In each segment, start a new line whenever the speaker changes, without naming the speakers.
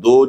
2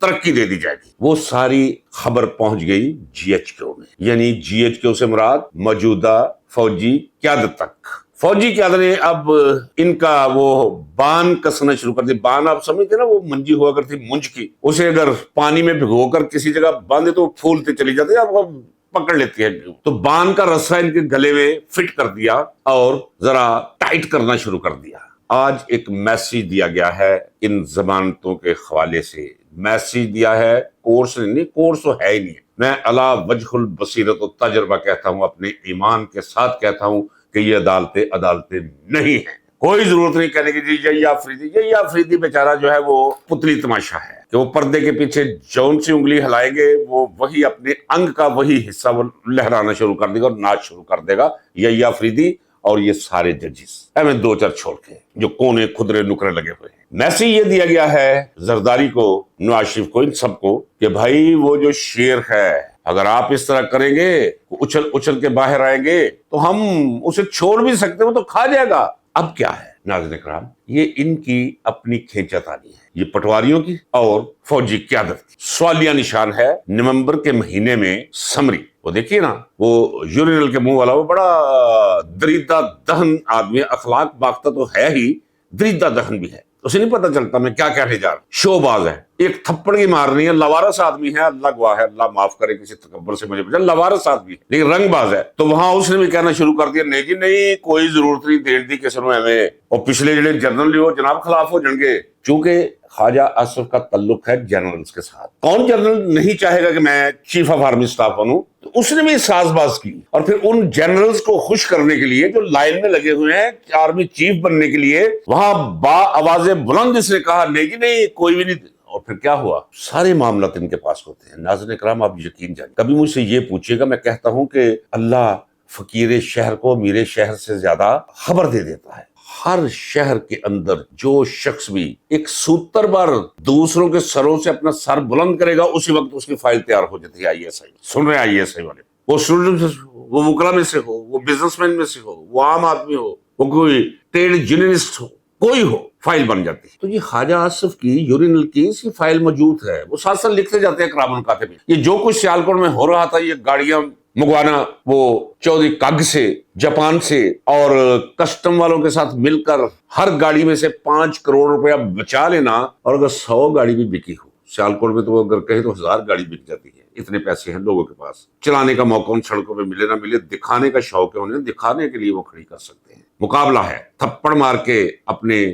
ترقی دے دی جائے گی۔ وہ ساری خبر پہنچ گئی جی ایچ کیو میں، یعنی جی ایچ کیو سے مراد موجودہ فوجی قیادت تک۔ فوجی قیادت نے اب ان کا وہ بان کسنا شروع کر دی۔ بان آپ سمجھتے نا، وہ منجی ہوا کرتی مونج کی، اسے اگر پانی میں بھگو کر کسی جگہ باندھے تو پھولتے چلی جاتی ہے، وہ پکڑ لیتی ہے۔ تو بان کا رسہ ان کے گلے میں فٹ کر دیا اور ذرا ٹائٹ کرنا شروع کر دیا۔ آج ایک میسیج دیا گیا ہے ان ضمانتوں کے حوالے سے، میسیج دیا ہے، کورس نہیں، کورس تو ہے ہی نہیں۔ میں علی وجہ البصیرت و تجربہ کہتا ہوں، اپنے ایمان کے ساتھ کہتا ہوں کہ یہ عدالتیں نہیں ہیں۔ کوئی ضرورت نہیں کہنے کی جی آفریدی بیچارہ جو ہے وہ پتلی تماشا ہے کہ وہ پردے کے پیچھے جون سی انگلی ہلائیں گے، وہ وہی اپنے انگ کا وہی حصہ وہ لہرانا شروع کر دے گا اور ناچ شروع کر دے گا یہ آفریدی اور یہ سارے ججز میں دو چار چھوڑ کے جو کونے کھدرے نکرے لگے ہوئے ہیں۔ میسیج یہ دیا گیا ہے زرداری کو، نواز شریف کو، ان سب کو کہ بھائی وہ جو شیر ہے، اگر آپ اس طرح کریں گے، اچھل اچھل کے باہر آئیں گے تو ہم اسے چھوڑ بھی سکتے، وہ تو کھا جائے گا۔ اب کیا ہے ناظرین کرام، یہ ان کی اپنی کھینچا تانی ہے، یہ پٹواریوں کی اور فوجی قیادت کی۔ سوالیہ نشان ہے نومبر کے مہینے میں سمری، وہ دیکھیے نا، وہ یورینل کے منہ والا، وہ بڑا دریدہ دہن آدمی، اخلاق باختہ تو ہے ہی، دریدہ دہن بھی ہے، اسے نہیں پتہ چلتا میں کیا کہنے جا رہا ہوں، شو باز ہے، ایک تھپڑ کی مارنی ہے، لوارس آدمی ہے، اللہ گواہ ہے، اللہ معاف کرے کسی تکبر سے مجھے بچا، لوارس آدمی ہے لیکن رنگ باز ہے۔ تو وہاں اس نے بھی کہنا شروع کر دیا، نہیں جی نہیں، کوئی ضرورت نہیں دین دی کسی نو ایویں، اور پچھلے جڑے جنرل ہو جناب خلاف ہو جان گے، چونکہ خواجہ آصف کا تعلق ہے جنرلز کے ساتھ۔ کون جنرل نہیں چاہے گا کہ میں چیف آف آرمی اسٹاف بنوں؟ تو اس نے بھی ساز باز کی، اور پھر ان جنرلز کو خوش کرنے کے لیے جو لائن میں لگے ہوئے ہیں آرمی چیف بننے کے لیے، وہاں با آواز بلند اس نے کہا نہیں جی نہیں، کوئی بھی نہیں۔ اور پھر کیا ہوا؟ سارے معاملات ان کے پاس ہوتے ہیں۔ ناظرین کرام، آپ یقین جانیں، کبھی مجھ سے یہ پوچھیے گا، میں کہتا ہوں کہ اللہ فقیر شہر کو میرے شہر سے زیادہ خبر دے دیتا ہے۔ ہر شہر کے اندر جو شخص بھی ایک سوتر بار دوسروں کے سروں سے اپنا سر بلند کرے گا، اسی وقت اس کی فائل تیار ہو جاتی ہے۔ آئی ایس آئی سن رہے ہیں، آئی ایس آئی والے، وہ اسٹوڈنٹ سے ہو، وہ وکلا میں سے ہو، وہ بزنس مین میں سے ہو، وہ عام آدمی ہو، وہ کوئی ٹریڈ یونینسٹ ہو، کوئی ہو، فائل بن جاتی ہے۔ تو یہ خواجہ آصف کی یورینل کی اس کی فائل موجود ہے، وہ ساتھ ساتھ لکھتے جاتے ہیں کرامن کاتب۔ یہ جو کچھ سیالکوٹ میں ہو رہا تھا، یہ گاڑیاں منگوانا وہ چودھری کگ سے، جاپان سے، اور کسٹم والوں کے ساتھ مل کر ہر گاڑی میں سے 5 کروڑ روپیہ بچا لینا، اور اگر 100 گاڑی بھی بکی ہو سیالکوٹ میں، تو وہ اگر کہیں تو 1000 گاڑی بک جاتی ہے۔ اتنے پیسے ہیں لوگوں کے پاس، چلانے کا موقع ان سڑکوں پہ ملے نہ ملے، دکھانے کا شوق ہے انہیں، دکھانے کے لیے وہ کھڑی کر سکتے ہیں۔ مقابلہ ہے تھپڑ مار کے اپنے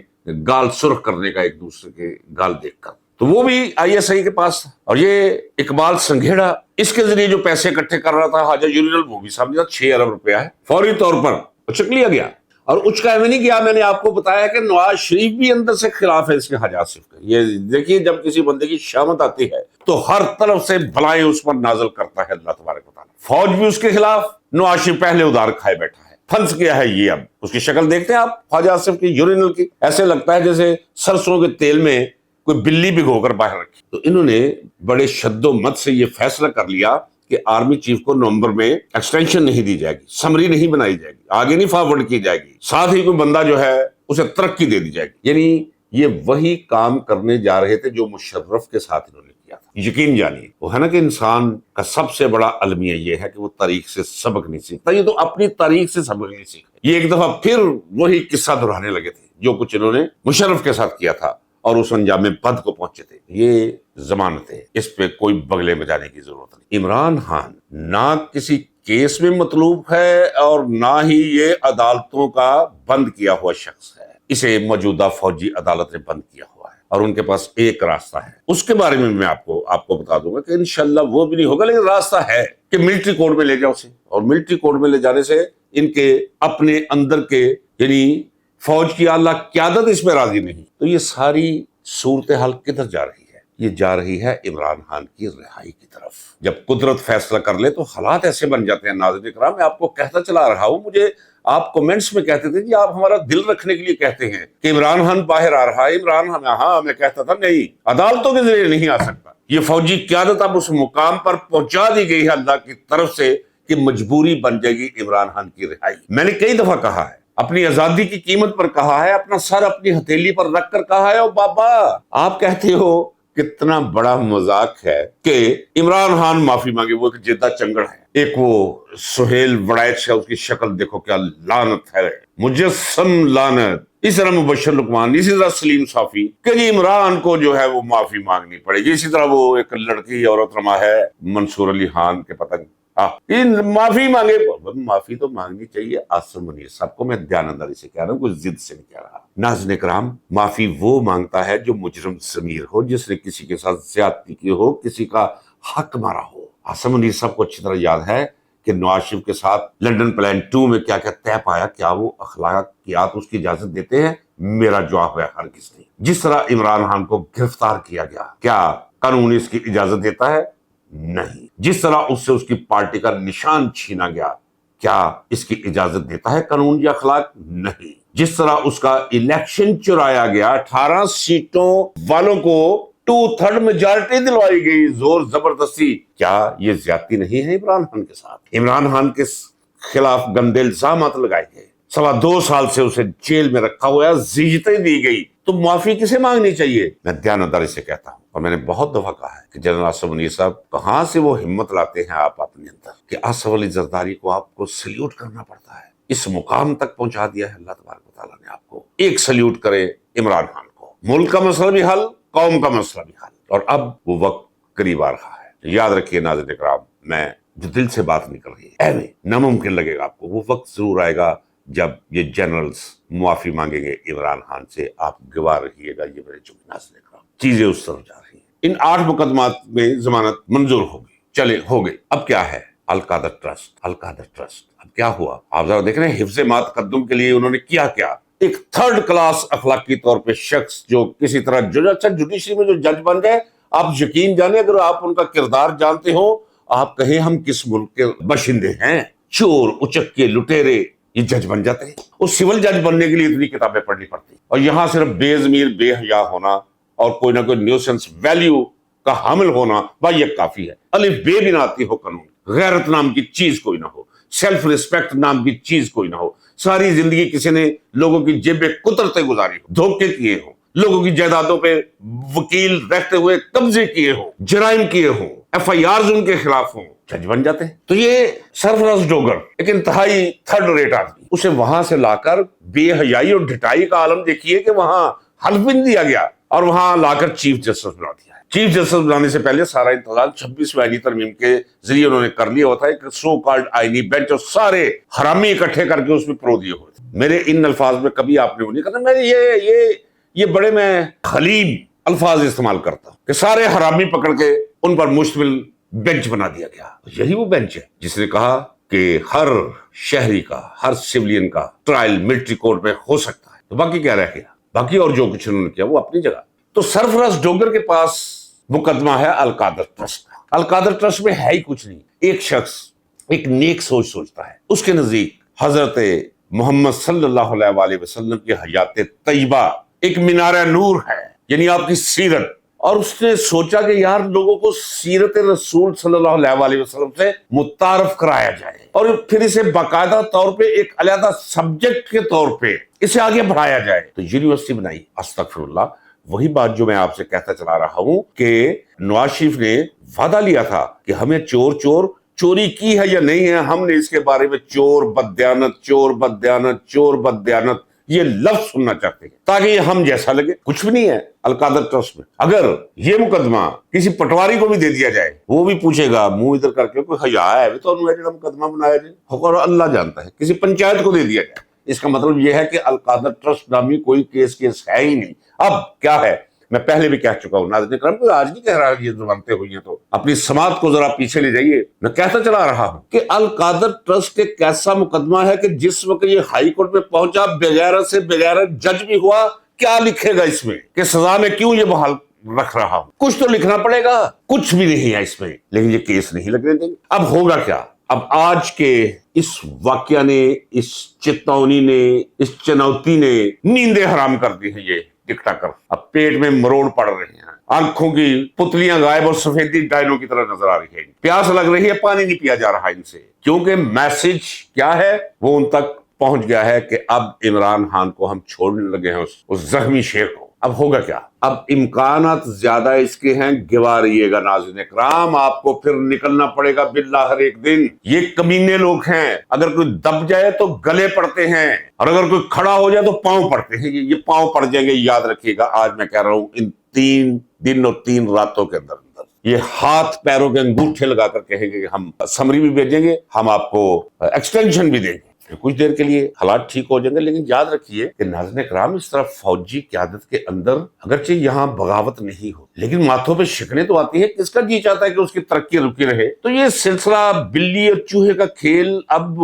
گال سرخ کرنے کا ایک دوسرے کے گال دیکھ کر۔ تو وہ بھی آئی ایس آئی کے پاس تھا، اور یہ اقبال سنگھیڑا اس کے ذریعے جو پیسے اکٹھے کر رہا تھا خواجہ یورینل، وہ بھی سامنے 6 ارب روپیہ ہے، فوری طور پر اچک لیا گیا۔ اور اچکا میں نہیں کیا، میں نے آپ کو بتایا کہ نواز شریف بھی اندر سے خلاف ہے اس کے خواجہ آصف کا۔ یہ دیکھیے، جب کسی بندے کی شامت آتی ہے تو ہر طرف سے بلائیں اس پر نازل کرتا ہے اللہ تبارک و تعالیٰ۔ فوج بھی اس کے خلاف، نواز شریف پہلے ادار کھائے بیٹھا ہے، پھنس گیا ہے یہ۔ اب اس کی شکل دیکھتے ہیں آپ خواجہ آصف کی یورینل کی، ایسے لگتا ہے جیسے سرسوں کے تیل میں کوئی بلی بھگو کر باہر رکھی۔ تو انہوں نے بڑے شد و مت سے یہ فیصلہ کر لیا کہ آرمی چیف کو نومبر میں ایکسٹینشن نہیں دی جائے گی، سمری نہیں بنائی جائے گی، آگے نہیں فارورڈ کی جائے گی، ساتھ ہی کوئی بندہ جو ہے اسے ترقی دے دی جائے گی۔ یعنی یہ وہی کام کرنے جا رہے تھے جو مشرف کے ساتھ انہوں نے کیا تھا۔ یقین جانیے، وہ ہے نا کہ انسان کا سب سے بڑا المیہ یہ ہے کہ وہ تاریخ سے سبق نہیں سیکھتا۔ یہ تو اپنی تاریخ سے سبق نہیں سیکھا، یہ ایک دفعہ پھر وہی قصہ دہرانے لگے تھے جو کچھ انہوں نے مشرف کے ساتھ کیا تھا، اور اس انجام بد کو پہنچے تھے۔ یہ ضمانت ہے، اس پہ کوئی بگلے بجانے کی ضرورت نہیں۔ عمران خان نہ کسی کیس میں مطلوب ہے، اور نہ ہی یہ عدالتوں کا بند کیا ہوا شخص ہے، اسے موجودہ فوجی عدالت نے بند کیا ہوا ہے، اور ان کے پاس ایک راستہ ہے، اس کے بارے میں میں آپ کو بتا دوں گا کہ انشاءاللہ وہ بھی نہیں ہوگا، لیکن راستہ ہے کہ ملٹری کورٹ میں لے جاؤ اسے، اور ملٹری کورٹ میں لے جانے سے ان کے اپنے اندر کے، یعنی فوج کی اعلیٰ قیادت اس میں راضی نہیں۔ تو یہ ساری صورتحال کدھر جا رہی ہے؟ یہ جا رہی ہے عمران خان کی رہائی کی طرف۔ جب قدرت فیصلہ کر لے تو حالات ایسے بن جاتے ہیں۔ ناظرین کرام، میں آپ کو کہتا چلا رہا ہوں، مجھے آپ کومنٹس میں کہتے تھے جی آپ ہمارا دل رکھنے کے لیے کہتے ہیں کہ عمران خان باہر آ رہا ہے، عمران خان، ہاں میں کہتا تھا نہیں، عدالتوں کے ذریعے نہیں آ سکتا۔ یہ فوجی قیادت اب اس مقام پر پہنچا دی گئی ہے اللہ کی طرف سے کہ مجبوری بن جائے گی عمران خان کی رہائی۔ میں نے کئی دفعہ کہا ہے، اپنی آزادی کی قیمت پر کہا ہے، اپنا سر اپنی ہتھیلی پر رکھ کر کہا ہے، او بابا آپ کہتے ہو کتنا بڑا مذاق ہے کہ عمران خان معافی مانگے. وہ ایک جدہ چنگڑ ہے, ایک وہ سہیل وڑائچ ہے, اس کی شکل دیکھو کیا لعنت ہے, مجسم لعنت. اس طرح مبشر لقمان, اسی طرح سلیم صافی کہ جی عمران کو جو ہے وہ معافی مانگنی پڑے گی. اسی طرح وہ ایک لڑکی عورت رما ہے منصور علی خان کے پتہ نہیں, معافی مانگے. معافی تو مانگنی چاہیے. آصف منیر صاحب کو میں دیانتداری سے کہہ رہا ہوں, کوئی ضد سے نہیں کہہ رہا. ناظرین کرام, معافی وہ مانگتا ہے جو مجرم ضمیر ہو, جس نے کسی کے ساتھ زیادتی کی ہو, کسی کا حق مارا ہو. آصف منیر صاحب کو اچھی طرح یاد ہے کہ نواز شریف کے ساتھ لنڈن پلان 2 میں کیا کیا طے پایا. کیا وہ اخلاقیات اس کی اجازت دیتے ہیں؟ میرا جواب ہے ہرگز نہیں. جس طرح عمران خان کو گرفتار کیا گیا, کیا قانون اس کی اجازت دیتا ہے؟ نہیں. جس طرح اس سے اس کی پارٹی کا نشان چھینا گیا, کیا اس کی اجازت دیتا ہے قانون یا اخلاق؟ نہیں. جس طرح اس کا الیکشن چرایا گیا, 18 سیٹوں والوں کو 2/3 میجارٹی دلوائی گئی زور زبردستی, کیا یہ زیادتی نہیں ہے عمران خان کے ساتھ؟ عمران خان کے خلاف گندے الزامات لگائے گئے, 2.25 سال سے اسے جیل میں رکھا ہوا ہے, زیجتیں دی گئی, تو معافی کسے مانگنی چاہیے؟ میں دیانتداری سے کہتا ہوں, اور میں نے بہت دفعہ کہا ہے کہ جنرل آصف منیر صاحب کہاں سے وہ ہمت لاتے ہیں آپ اپنے اندر کہ آصف علی زرداری کو آپ کو سلیوٹ کرنا پڑتا ہے. اس مقام تک پہنچا دیا ہے اللہ تبارک و تعالیٰ نے آپ کو. ایک سلیوٹ کرے عمران خان کو. ملک کا مسئلہ بھی حل, قوم کا مسئلہ بھی حل, اور اب وہ وقت قریب آ رہا ہے. یاد رکھیے ناظرین اکرام, میں جو دل سے بات نکل رہی ہے, ایویں ناممکن لگے گا آپ کو, وہ وقت ضرور آئے گا جب یہ جنرلز معافی مانگیں گے عمران خان سے. آپ گواہ رہیے گا, یہ میرے جملے. ناظرین اکرام, چیزیں اس طرف جا رہی ہیں. ان 8 مقدمات میں ضمانت منظور ہوگی, چلے ہو گئی. اب کیا ہے؟ القادر ٹرسٹ. القادر ٹرسٹ اب کیا ہوا آپ ذرا دیکھ رہے ہیں. حفظ ما تقدم کے لیے انہوں نے کیا کیا. ایک 3rd کلاس اخلاقی طور پہ شخص جو کسی طرح جوڈیشری میں جو جج بن جائے, آپ یقین جانیں اگر آپ ان کا کردار جانتے ہو, آپ کہیں ہم کس ملک کے باشندے ہیں. چور, اچکے, لٹیرے یہ جج بن جاتے ہیں. اس سول جج بننے کے لیے اتنی کتابیں پڑھنی پڑتی, اور یہاں صرف بے ضمیر, بے حیا ہونا اور کوئی نہ کوئی نیوسنس ویلیو کا حامل ہونا بھائی یہ کافی ہے. الف بے بھی نہ آتی ہو قانون, غیرت نام کی چیز کوئی نہ ہو, سیلف ریسپیکٹ نام کی چیز کوئی نہ ہو, ساری زندگی کسی نے لوگوں کی جیبیں کترتے گزاری ہو, دھوکے کیے ہوں, لوگوں کی جائیدادوں پہ وکیل رہتے ہوئے قبضے کیے ہوں, جرائم کیے ہوں, FIRs ان کے خلاف ہوں, جج بن جاتے ہیں. تو یہ سرفراز ڈوگر ایک انتہائی 3rd ریٹ آدمی, اسے وہاں سے لا کر بے حیائی اور ڈھٹائی کا عالم دیکھیے کہ وہاں حلف بھی نہیں دیا گیا, اور وہاں لا کر چیف جسٹس بنا دیا. چیف جسٹس بنانے سے پہلے سارا انتظام 26ویں آئینی ترمیم کے ذریعے انہوں نے کر لیا ہوتا ہے, ایک سو کالڈ آئینی بینچ, اور سارے حرامی اکٹھے کر کے اس میں پرو دیے ہوئے. میرے ان الفاظ میں کبھی آپ نے وہ نہیں کہا, میں یہ بڑے میں حلیم الفاظ استعمال کرتا ہوں کہ سارے حرامی پکڑ کے ان پر مشتمل بینچ بنا دیا گیا. یہی وہ بینچ ہے جس نے کہا کہ ہر شہری کا, ہر سولین کا ٹرائل ملٹری کورٹ میں ہو سکتا ہے. تو باقی کیا رہ گیا؟ باقی اور جو کچھ انہوں نے کیا وہ اپنی جگہ. تو سرفراز ڈوگر کے پاس مقدمہ ہے القادر ٹرسٹ. القادر ٹرسٹ میں ہے ہی کچھ نہیں. ایک شخص ایک نیک سوچ سوچتا ہے, اس کے نزدیک حضرت محمد صلی اللہ علیہ وآلہ وسلم کی حیات طیبہ ایک مینار نور ہے, یعنی آپ کی سیرت. اور اس نے سوچا کہ یار لوگوں کو سیرت رسول صلی اللہ علیہ وآلہ وسلم سے متعارف کرایا جائے, اور پھر اسے باقاعدہ طور پہ ایک علیحدہ سبجیکٹ کے طور پہ اسے آگے بڑھایا جائے. تو یونیورسٹی بنائی. استغفر اللہ, وہی بات جو میں آپ سے کہتا چلا رہا ہوں کہ نواز شریف نے وعدہ لیا تھا کہ ہمیں چوری کی ہے یا نہیں ہے, ہم نے اس کے بارے میں چور بددیانت یہ لفظ سننا چاہتے ہیں تاکہ یہ ہم جیسا لگے. کچھ بھی نہیں ہے القادر ٹرسٹ میں. اگر یہ مقدمہ کسی پٹواری کو بھی دے دیا جائے, وہ بھی پوچھے گا منہ ادھر کر کے کوئی حیا ہے تو مقدمہ بنایا جائے, اور اللہ جانتا ہے. کسی پنچایت کو دے دیا جائے, اس کا مطلب یہ ہے کہ القادر ٹرسٹ نامی کوئی کیس ہے ہی نہیں. اب کیا ہے, میں پہلے بھی کہہ چکا ہوں, ناظرین کرام کوئی آج نہیں کہہ رہا یہ ضمانتیں ہوئی ہیں تو اپنی سماعت کو ذرا پیچھے لے جائیے. میں کہتا چلا رہا ہوں کہ القادر ٹرسٹ ایک ایسا مقدمہ ہے کہ جس وقت یہ ہائی کورٹ میں پہنچا, بغیر جج بھی ہوا, کیا لکھے گا اس میں کہ سزا میں کیوں یہ بحال رکھ رہا ہوں؟ کچھ تو لکھنا پڑے گا. کچھ بھی نہیں ہے اس میں, لیکن یہ کیس نہیں لگنے دیں گے. اب ہوگا کیا؟ اب آج کے اس واقعہ نے, اس چتونی نے, اس چنوتی نے نیندیں حرام کر دی ہیں. یہ ٹکٹاکر اب پیٹ میں مروڑ پڑ رہے ہیں, آنکھوں کی پتلیاں غائب اور سفیدی ڈائنوں کی طرح نظر آ رہی ہے. پیاس لگ رہی ہے, پانی نہیں پیا جا رہا ان سے, کیونکہ میسج کیا ہے وہ ان تک پہنچ گیا ہے کہ اب عمران خان کو ہم چھوڑنے لگے ہیں, اس زخمی شیر کو. اب ہوگا کیا؟ اب امکانات زیادہ اس کے ہیں، گوا رہیے گا ناظرین اکرام، آپ کو پھر نکلنا پڑے گا باللہ ہر ایک دن۔ یہ کمینے لوگ ہیں، اگر کوئی دب جائے تو گلے پڑتے ہیں، اور اگر کوئی کھڑا ہو جائے تو پاؤں پڑتے ہیں۔ یہ پاؤں پڑ جائیں گے، یاد رکھیے گا۔ آج میں کہہ رہا ہوں ان 3 دن اور 3 راتوں کے اندر یہ ہاتھ پیروں کے انگوٹھے لگا کر کہیں گے کہ ہم سمری بھی بھیجیں گے، ہم آپ کو ایکسٹینشن بھی دیں گے، کچھ دیر کے لیے حالات ٹھیک ہو جائیں گے۔ لیکن یاد رکھیے کہ ناظرین کرام، اس طرح فوجی قیادت کے اندر اگرچہ یہاں بغاوت نہیں ہو، لیکن ماتھوں پہ شکنیں تو آتی ہیں۔ کس کا جی چاہتا ہے کہ اس کی ترقی رکی رہے؟ تو یہ سلسلہ بلی اور چوہے کا کھیل اب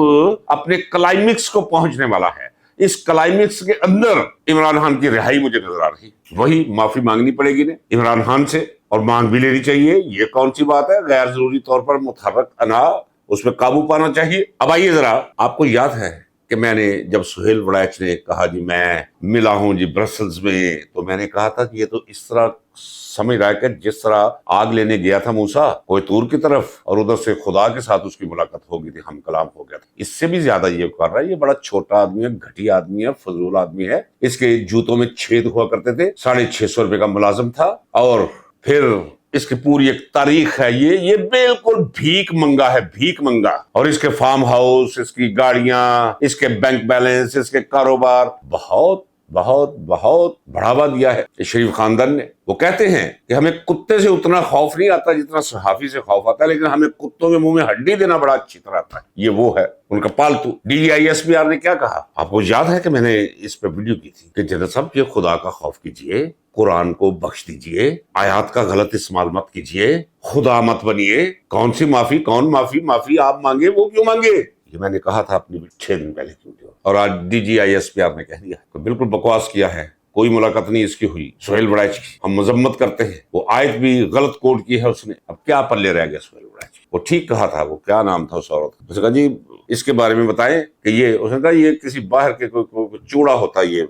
اپنے کلائمیکس کو پہنچنے والا ہے۔ اس کلائمیکس کے اندر عمران خان کی رہائی مجھے نظر آ رہی، وہی معافی مانگنی پڑے گی عمران خان سے، اور مانگ بھی لینی چاہیے۔ یہ کون سی بات ہے؟ غیر ضروری طور پر متحرک انا، اس پہ قابو پانا چاہیے۔ اب آئیے ذرا، آپ کو یاد ہے کہ میں نے جب سہیل وڑائچ نے کہا جی میں ملا ہوں جی برسلز میں، تو میں نے کہا تھا کہ یہ تو اس طرح سمجھ رہا ہے کہ جس طرح آگ لینے گیا تھا موسیٰ کوہ طور کی طرف، اور ادھر سے خدا کے ساتھ اس کی ملاقات ہو گئی تھی، ہم کلام ہو گیا تھا۔ اس سے بھی زیادہ یہ کر رہا ہے، یہ بڑا چھوٹا آدمی ہے، گھٹیا آدمی ہے، فضول آدمی ہے۔ اس کے جوتوں میں چھید ہوا کرتے تھے، 650 روپے کا ملازم تھا، اور پھر اس کی پوری ایک تاریخ ہے۔ یہ بالکل بھیک منگا ہے، بھیک منگا، اور اس کے فارم ہاؤس، اس کی گاڑیاں، اس کے بینک بیلنس، اس کے کاروبار بہت بہت بہت بڑھاوا دیا ہے شریف خاندان نے۔ وہ کہتے ہیں کہ ہمیں کتے سے اتنا خوف نہیں آتا جتنا صحافی سے خوف آتا ہے، لیکن ہمیں کتوں کے منہ میں ہڈی دینا بڑا اچھی طرح آتا ہے۔ یہ وہ ہے ان کا پالتو۔ DGISPR نے کیا کہا؟ آپ کو یاد ہے کہ میں نے اس پہ ویڈیو کی تھی کہ جنرل صاحب یہ خدا کا خوف کیجئے، قرآن کو بخش دیجئے، آیات کا غلط استعمال مت کیجئے، خدا مت بنیے۔ کون سی معافی؟ کون معافی آپ مانگے، وہ کیوں مانگے؟ یہ میں نے کہا تھا اپنی 6 دن پہلے کی ویڈیو، اور آج DGISPR نے کہہ دیا، بالکل بکواس کیا ہے، کوئی ملاقات نہیں اس کی ہوئی سہیل وڑائچ کی، ہم مذمت کرتے ہیں۔ وہ آیت بھی غلط کوٹ کی ہے اس نے، اب کیا پلے رہ گیا سہیل وڑائچ؟ وہ ٹھیک کہا تھا، وہ کیا نام تھا اس عورت کا؟ اس نے کہا جی اس کے بارے میں بتائیں کہ یہ، اس نے کہا یہ کسی باہر کے کوئی چوڑا ہوتا ہے، یہ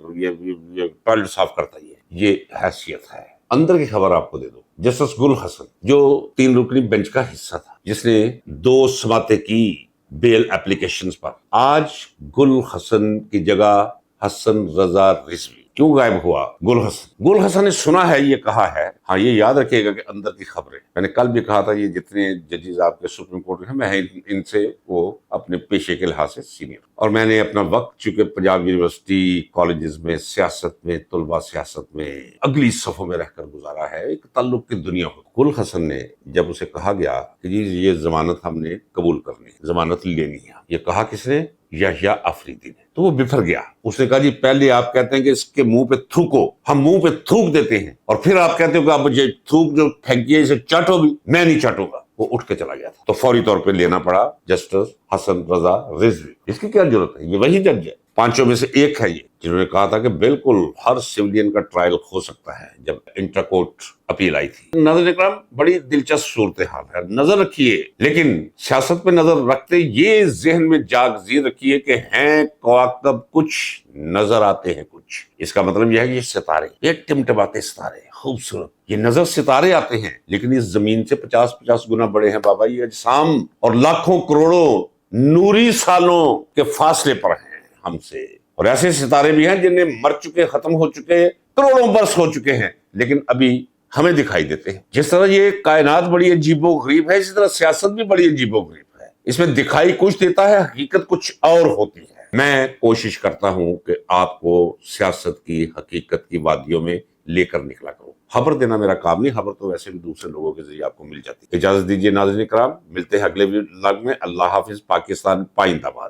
ٹوائلٹ صاف کرتا ہے، یہ حیثیت ہے۔ اندر کی خبر آپ کو دے دو، جسٹس گل حسن جو 3 رکنی بینچ کا حصہ تھا، جس نے 2 سماعتیں کی بیل اپلیکیشنز پر، آج گل حسن کی جگہ حسن رضا رضوی کیوں غائب ہوا؟ گل حسن نے سنا ہے، یہ کہا ہے، ہاں یہ یاد رکھیے گا کہ اندر کی خبریں، میں نے کل بھی کہا تھا یہ جتنے ججز آپ کے سپریم کورٹ میں ہیں، میں ان سے وہ اپنے پیشے کے لحاظ سے سینئر، اور میں نے اپنا وقت چونکہ پنجاب یونیورسٹی کالجز میں سیاست میں، طلبہ سیاست میں اگلی صفوں میں رہ کر گزارا ہے، ایک تعلق کی دنیا ہو۔ گل حسن نے جب اسے کہا گیا کہ جی یہ ضمانت ہم نے قبول کرنی، ضمانت لینی ہے، یہ کہا کس نے؟ یحییٰ آفریدی نے، تو وہ بفر گیا۔ اس نے کہا جی پہلے آپ کہتے ہیں کہ اس کے منہ پہ تھوکو، ہم منہ پہ تھوک دیتے ہیں، اور پھر آپ کہتے ہو کہ آپ یہ تھوک جو پھینکی ہے اسے چاٹو بھی، میں نہیں چاٹوں گا۔ وہ اٹھ کے چلا گیا تھا، تو فوری طور پہ لینا پڑا جسٹس حسن رضا رضوی۔ اس کی کیا ضرورت ہے؟ یہ وہی جج ہے، 5 میں سے ایک ہے یہ، جنہوں نے کہا تھا کہ بالکل ہر سویلین کا ٹرائل ہو سکتا ہے، جب انٹر کورٹ اپیل آئی تھی۔ ناظرین اکرام، بڑی دلچسپ صورتحال ہے، نظر رکھیے، لیکن سیاست پہ نظر رکھتے یہ ذہن میں جاگزیر رکھیے کہ ہیں کواکب کچھ، نظر آتے ہیں کچھ۔ اس کا مطلب یہ ہے کہ یہ ستارے، یہ ٹمٹماتے ستارے، خوبصورت یہ نظر ستارے آتے ہیں، لیکن اس زمین سے 50 گنا بڑے ہیں بابا، یہ اجسام، اور لاکھوں کروڑوں نوری سالوں کے فاصلے پر ہیں ہم سے، اور ایسے ستارے بھی ہیں جنہیں مر چکے، ختم ہو چکے، کروڑوں برس ہو چکے ہیں، لیکن ابھی ہمیں دکھائی دیتے ہیں۔ جس طرح یہ کائنات بڑی عجیب و غریب ہے، اسی طرح سیاست بھی بڑی عجیب و غریب ہے، اس میں دکھائی کچھ دیتا ہے، حقیقت کچھ اور ہوتی ہے۔ میں کوشش کرتا ہوں کہ آپ کو سیاست کی حقیقت کی وادیوں میں لے کر نکلا کروں۔ خبر دینا میرا کام نہیں، خبر تو ویسے بھی دوسرے لوگوں کے ذریعے آپ کو مل جاتی ہے۔ اجازت دیجیے ناظرین کرام، ملتے ہیں اگلے ولاگ میں۔ اللہ حافظ، پاکستان پائندہ باد۔